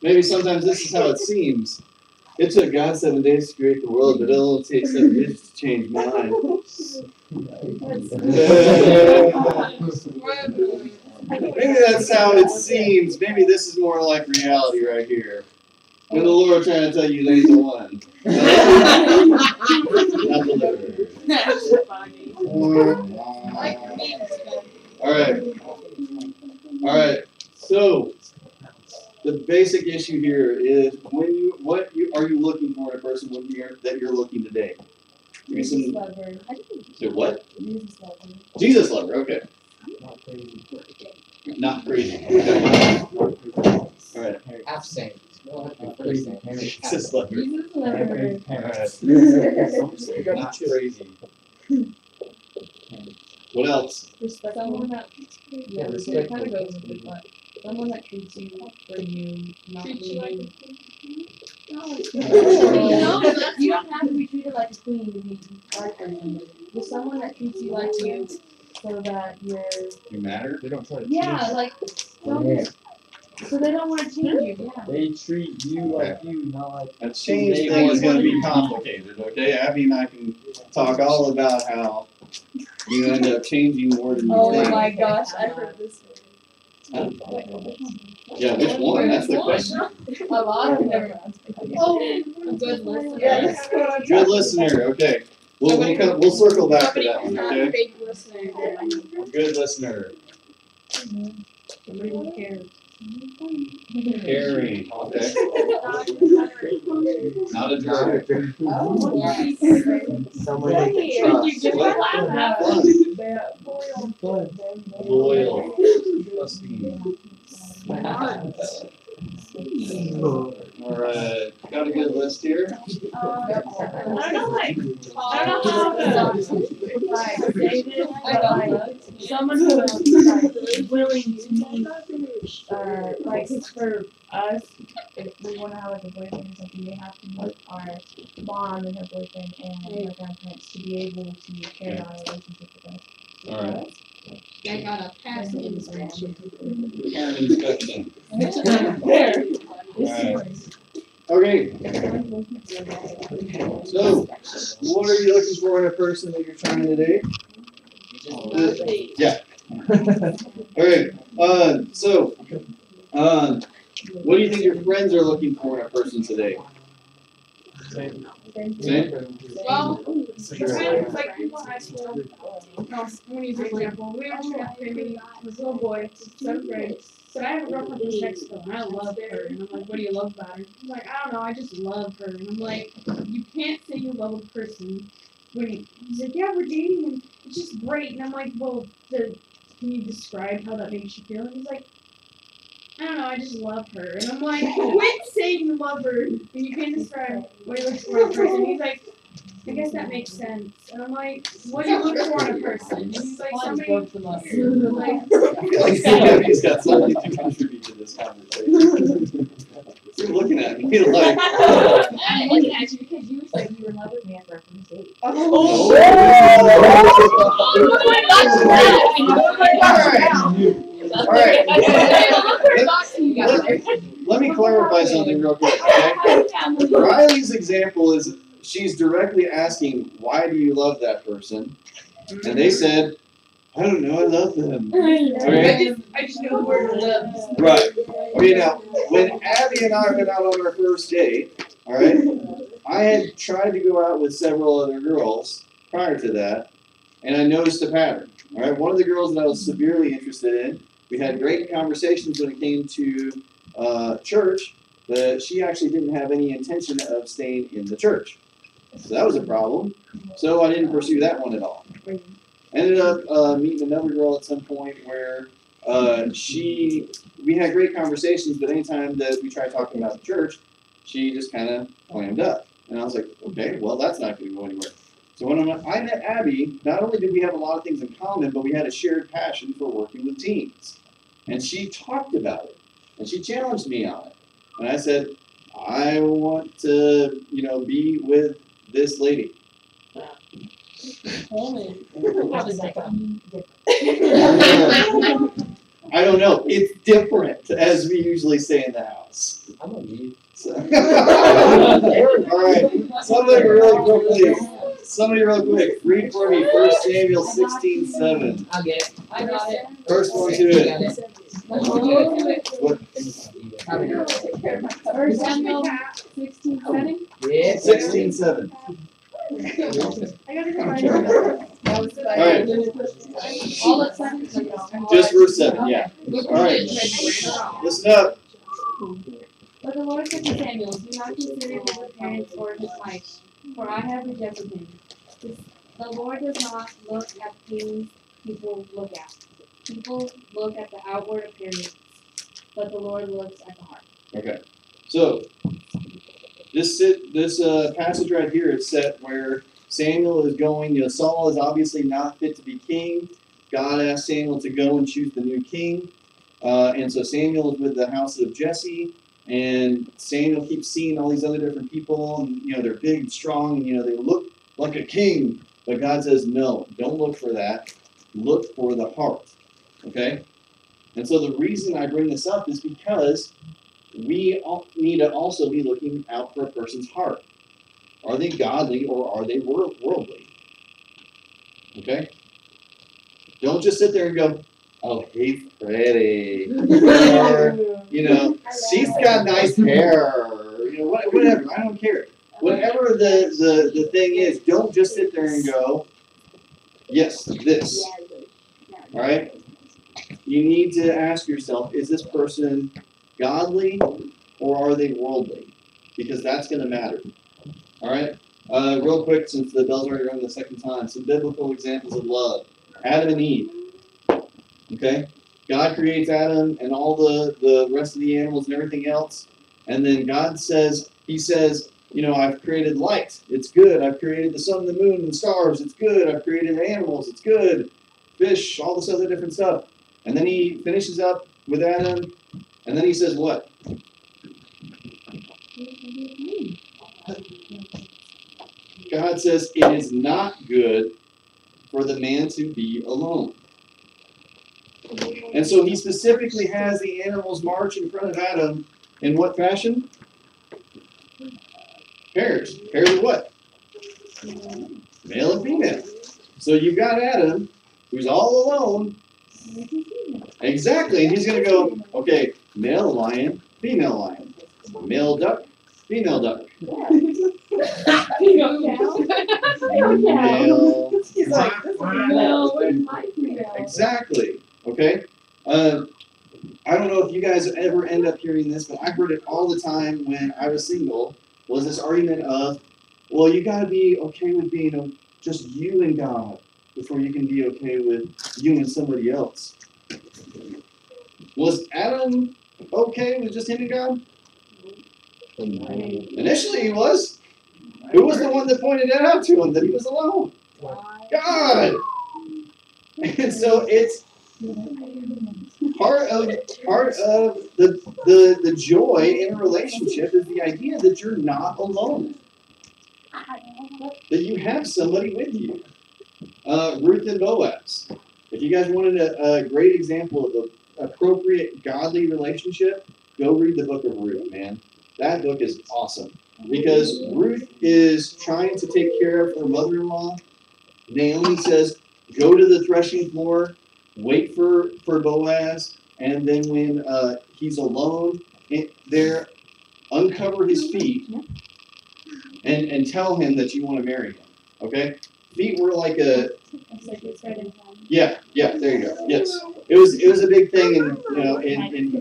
maybe sometimes this is how it seems. It took God 7 days to create the world, but it'll only take 7 years to change mine. Maybe that's how it seems. Maybe this is more like reality right here. When the Lord trying to tell you there's the one. Not delivered. Alright. So the basic issue here is what are you looking for in a person that you're looking to date? Give me some. So what? Jesus lover. Okay. Not crazy. All right. Half saint. Jesus lover. Not crazy. What else? Someone that kind of goes with it, but someone that treats you for you, not leaving. You don't have to be treated like a queen to be like person. Just someone that treats you like you, so that You matter? They don't try to like so they don't want to change you. Yeah. They treat you like you, not like. A change thing is going to be complicated, okay? Abby and I can talk all about how you end up changing more than you think. Oh my gosh, I heard this. Yeah, which one? That's the question. A lot of them. Oh, a good listener. Yes. Good listener, okay. We'll circle back to that one, okay? Fake listener. Good listener. Somebody who cares. Caring, okay. Not a jerk. Someone they can trust. Loyal. Trusting. Alright, got a good list here. I don't know how to say this, but someone who is willing to meet, like for us, if we want to have like a boyfriend or something, they have to meet our mom and her boyfriend and her grandparents to be able to carry on a relationship with us. Alright. I got a pass inspection. Parent inspection. There. Alright. Okay. So, what are you looking for in a person that you're trying to date? Yeah. Alright. What do you think your friends are looking for in a person today? Same? Well, friends, like people in high school, I'm gonna use an example. We were trying to meet this little boy, 7th grade. Said, I have a girlfriend from Mexico, and I love her. And I'm like, what do you love about her? He's like, I don't know, I just love her. And I'm like, you can't say you love a person when he's like, yeah, we're dating, and it's just great. And I'm like, well, can you describe how that makes you feel? And he's like, I don't know, I just love her. And I'm like, quit saying you love her when you can't describe what you look for in a person. He's like, I guess that makes sense. And I'm like, what do you look for in a person? And he's like, somebody like, I feel like somebody's got something to contribute to this conversation. You're looking at me like. I'm looking at you because you said you were in love with me after our first date. Alright. Let me clarify something real quick, okay? Riley's example is she's directly asking, why do you love that person? And they said, I don't know, I love them. Okay? I just know the word love. Right. Okay, now, when Abby and I went out on our first date, alright, I had tried to go out with several other girls prior to that, and I noticed a pattern. Alright, one of the girls that I was severely interested in, we had great conversations when it came to church, but she actually didn't have any intention of staying in the church. So that was a problem. So I didn't pursue that one at all. Ended up meeting another girl at some point where we had great conversations, but anytime that we tried talking about the church, she just kind of clammed up. And I was like, okay, well, that's not going to go anywhere. So when I met Abby, not only did we have a lot of things in common, but we had a shared passion for working with teens. And she talked about it, and she challenged me on it. And I said, I want to, be with this lady. I don't know. It's different, as we usually say in the house. I'm a mute. So. All right. Somebody real quick. Read for me 1 Samuel 16:7. I'll get it. I got it. First one to it. What? First Samuel 16:7. Yeah. 16:7. I gotta go find it. All right. All at 7. Just verse 7. Yeah. All right. Listen up. But the Lord said to Samuel, do not consider his appearance or his height, for I have rejected him. The Lord does not look at things people look at. People look at the outward appearance, but the Lord looks at the heart. Okay. So this passage right here is set where Samuel is going. You know, Saul is obviously not fit to be king. God asked Samuel to go and choose the new king, and so Samuel is with the house of Jesse. And Samuel keeps seeing all these other different people, and you know they're big and strong, and you know they look like a king. But God says, no, don't look for that. Look for the heart. Okay? And so the reason I bring this up is because we need to also be looking out for a person's heart. Are they godly or are they worldly? Okay? Don't just sit there and go, oh, he's pretty. Or, you know, she's got nice hair. You know, whatever. I don't care. Whatever the thing is, don't just sit there and go, yes, this. All right? You need to ask yourself, is this person godly or are they worldly? Because that's going to matter. All right? Real quick, since the bell's already rung the second time, some biblical examples of love. Adam and Eve. Okay? God creates Adam and all the rest of the animals and everything else. And then God says, he says, you know, I've created light. It's good. I've created the sun, the moon, and the stars. It's good. I've created animals. It's good. Fish, all this other different stuff. And then he finishes up with Adam. And then he says what? God says, it is not good for the man to be alone. And so he specifically has the animals march in front of Adam in what fashion? Pairs. Pairs of what? Male and female. So you've got Adam, who's all alone. Exactly. And he's going to go, okay, male lion, female lion. Male duck, female duck. Male. Exactly. Okay? I don't know if you guys ever end up hearing this, but I heard it all the time when I was single, was this argument of, well, you got to be okay with being just you and God before you can be okay with you and somebody else. Was Adam okay with just him and God? Initially he was. Who was the one that pointed it out to him that he was alone? God! And so it's part of the joy in a relationship is the idea that you're not alone. That you have somebody with you. Ruth and Boaz. If you guys wanted a great example of an appropriate godly relationship, go read the book of Ruth, man. That book is awesome. Because Ruth is trying to take care of her mother-in-law. Naomi says, go to the threshing floor, wait for Boaz, and then when he's alone there, uncover his feet and tell him that you want to marry him. Okay? Feet were like a... Yeah, there you go. Yes. It was a big thing in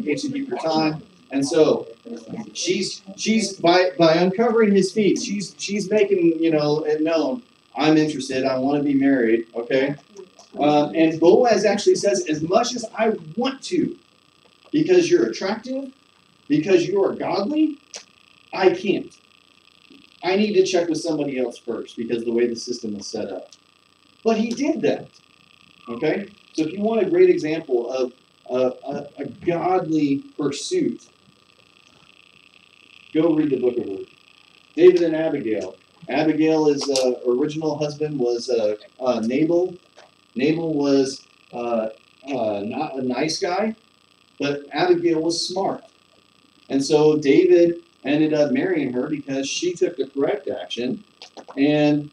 ancient Hebrew time. And so she's by uncovering his feet, she's making, it known, I'm interested, I want to be married, okay? And Boaz actually says, as much as I want to, because you're attractive, because you are godly, I can't. I need to check with somebody else first because the way the system is set up. But he did that, okay? So if you want a great example of a godly pursuit, go read the book of Ruth. David and Abigail. Abigail's original husband was Nabal. Nabal was not a nice guy, but Abigail was smart. And so David ended up marrying her because she took the correct action. And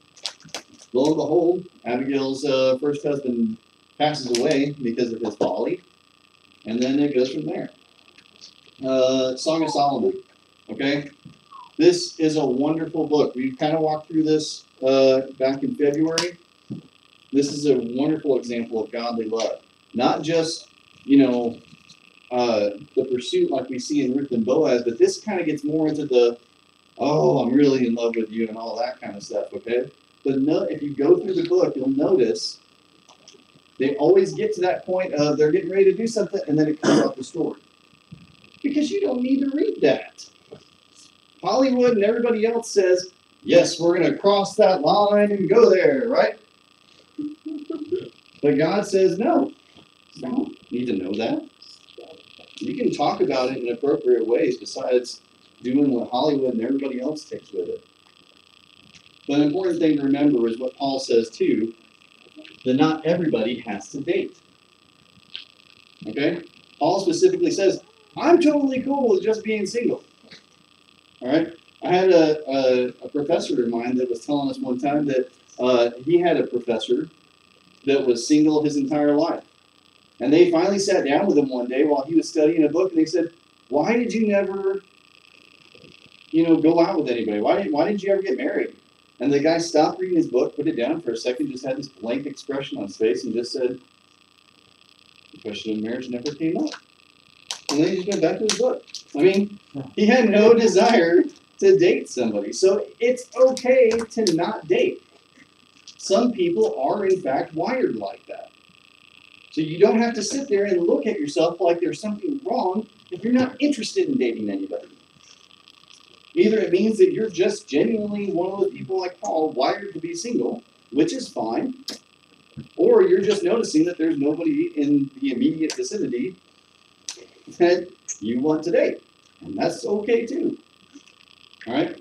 lo and behold, Abigail's first husband passes away because of his folly. And then it goes from there. Song of Solomon. Okay? This is a wonderful book. We kind of walked through this back in February. This is a wonderful example of godly love. Not just, the pursuit like we see in Ruth and Boaz, but this kind of gets more into the, oh, I'm really in love with you and all that kind of stuff, okay? But no, if you go through the book, you'll notice they always get to that point of they're getting ready to do something, and then it comes off the story. Because you don't need to read that. Hollywood and everybody else says, yes, we're going to cross that line and go there, right? But God says, no, you don't need to know that. You can talk about it in appropriate ways besides doing what Hollywood and everybody else takes with it. But an important thing to remember is what Paul says too, that not everybody has to date. Okay? Paul specifically says, I'm totally cool with just being single. All right? I had a professor of mine that was telling us one time that he had a professor that was single his entire life. And they finally sat down with him one day while he was studying a book, and they said, why did you never, go out with anybody? Why didn't you ever get married? And the guy stopped reading his book, put it down for a second, just had this blank expression on his face, and just said, the question of marriage never came up. And then he just went back to his book. I mean, he had no desire to date somebody. So it's okay to not date. Some people are, in fact, wired like that. So you don't have to sit there and look at yourself like there's something wrong if you're not interested in dating anybody. Either it means that you're just genuinely one of those people like Paul, wired to be single, which is fine, or you're just noticing that there's nobody in the immediate vicinity that you want to date. And that's okay too. All right?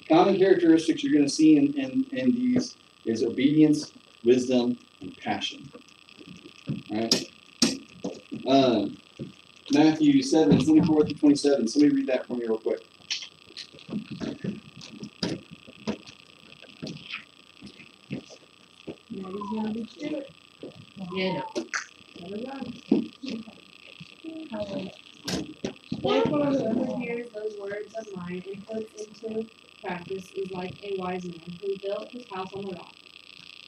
Common characteristics you're going to see in these is obedience, wisdom, and passion. All right? Matthew 7, 24 through 27. Somebody read that for me real quick. Therefore, whoever hears those words of mine and puts into practice is like a wise man who built his house on the rock.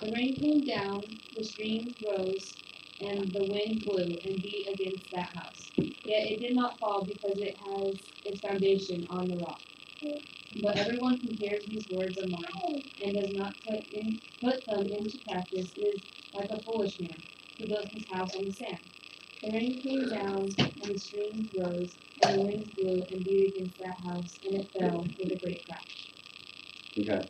The rain came down, the streams rose, and the wind blew and beat against that house. Yet it did not fall because it has its foundation on the rock. But everyone who hears these words of mine and does not put them into practice is like a foolish man who built his house on the sand. The rain came down, and the streams rose, and the winds blew and beat against that house, and it fell with a great crash. Okay.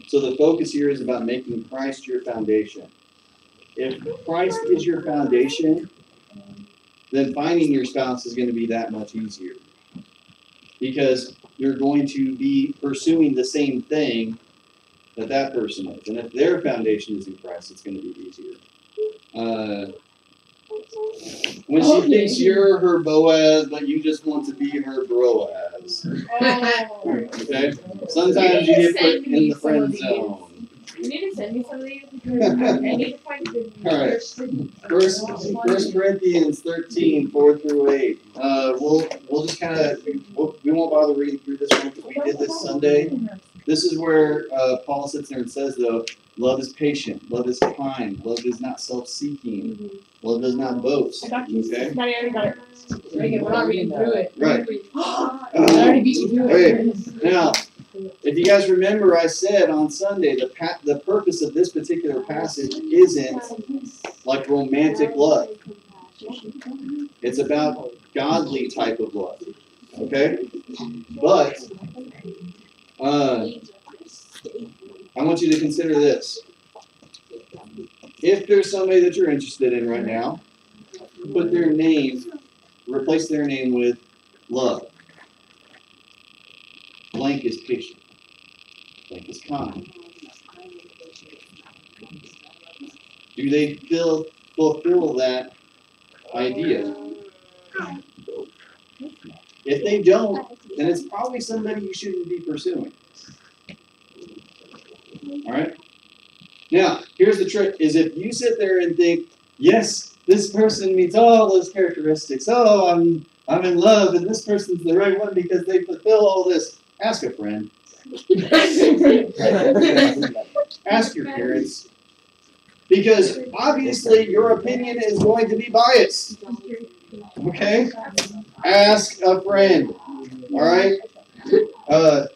So the focus here is about making Christ your foundation. If Christ is your foundation, then finding your spouse is going to be that much easier. Because you're going to be pursuing the same thing that person is. And if their foundation is in Christ, it's going to be easier. When she thinks you're her Boaz, but you just want to be her Broaz. Okay? Sometimes you get put in the friend zone. You need to send me some of these because I need to find good Alright. First Corinthians 13, 4 through 8. We'll just kind of, we won't bother reading through this one because we did this Sunday. This is where Paul sits there and says, though, love is patient, love is kind, love is not self-seeking, love does not boast. Okay? I already got it. We're not reading through it. Right. I already beat you to it. Okay. Now, if you guys remember, I said on Sunday the purpose of this particular passage isn't like romantic love. It's about godly type of love. Okay? But I want you to consider this. If there's somebody that you're interested in right now, replace their name with love. Blank is patient. Blank is kind. Do they fill fulfill that idea. If they don't, then it's probably somebody you shouldn't be pursuing. Alright? Now, here's the trick, is if you sit there and think, yes, this person meets all those characteristics, oh, I'm in love, and this person's the right one because they fulfill all this. Ask a friend. Ask your parents. Because obviously your opinion is going to be biased. Okay? Ask a friend. Alright?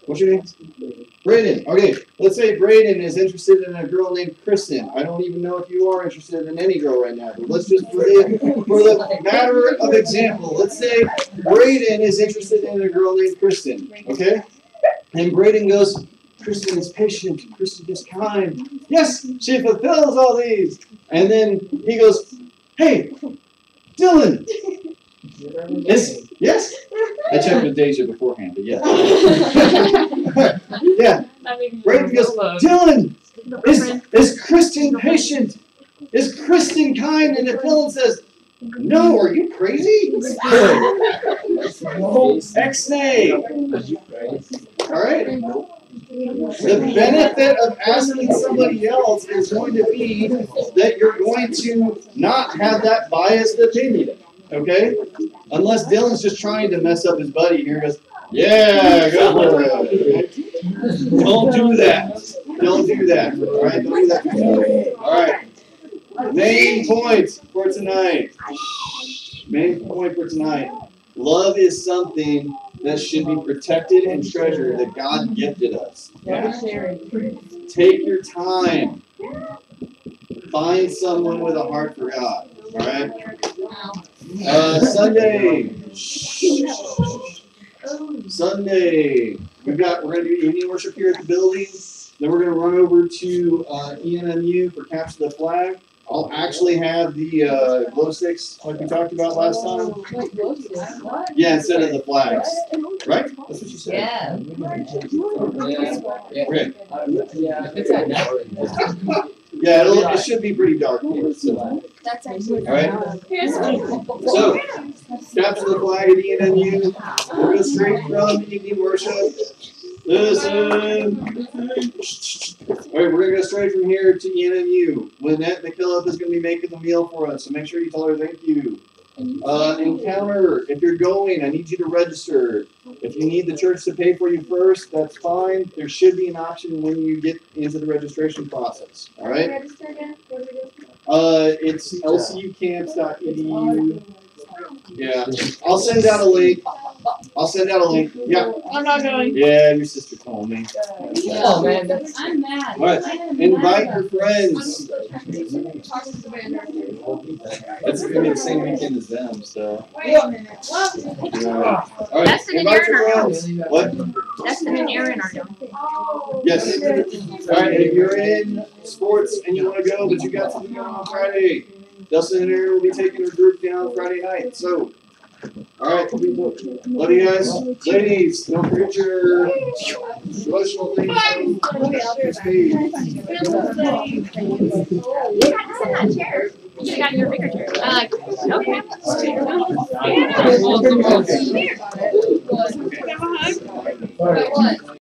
What's your name? Brayden. Okay, let's say Brayden is interested in a girl named Kristen. I don't even know if you are interested in any girl right now, but let's just, for the matter of example, let's say Brayden is interested in a girl named Kristen. Okay? And Brayden goes, Kristen is patient, Kristen is kind. Yes, she fulfills all these. And then he goes, hey, Dylan. Yes? I checked with Deja beforehand, but yeah. Yeah. Brayden goes, Dylan, is Kristen patient? Is Kristen kind? And if Dylan says, no, are you crazy? X-nay. Alright? The benefit of asking somebody else is going to be that you're going to not have that biased opinion. Okay? Unless Dylan's just trying to mess up his buddy here and goes, yeah, go for it. Don't do that. Don't do that. Alright? Don't do that. Alright. Main point for tonight. Main point for tonight. Love is something that should be protected and treasured that God gifted us. Yeah? Take your time. Find someone with a heart for God. Alright? Sunday. Sunday. We're gonna do evening worship here at the building. Then we're gonna run over to ENMU for Capture the Flag. I'll actually have the glow sticks like we talked about last time. Yeah, instead of the flags. Right? That's what you said. Yeah. Okay. Yeah. Yeah, it should be pretty dark here. So. That's actually. Alright? So, capture the flag at ENMU. We'll go straight from evening worship. Listen. Alright, we're going to go straight from here to ENMU. Lynette McKillop is going to be making the meal for us, so make sure you tell her thank you. Encounter, if you're going, I need you to register. If you need the church to pay for you first, that's fine. There should be an option when you get into the registration process. Alright? It's lcucamps.edu. Yeah. I'll send out a link. Yeah. I'm not going. Yeah, your sister told me. Oh, man. I'm mad. Alright, invite your friends. It's gonna be the same weekend as them, so. Wait a minute. Alright, That's an invite your Aaron friends. What? Destin and Aaron are doing. Yes. Alright, if you're in sports and you wanna go, but you got something going on Friday, Dustin and Aaron will be taking a group down Friday night, so. Alright, love you guys. Ladies, don't forget your devotional thing. You got to sit in that chair. You should have gotten your bigger chair. Okay. Give a hug. What?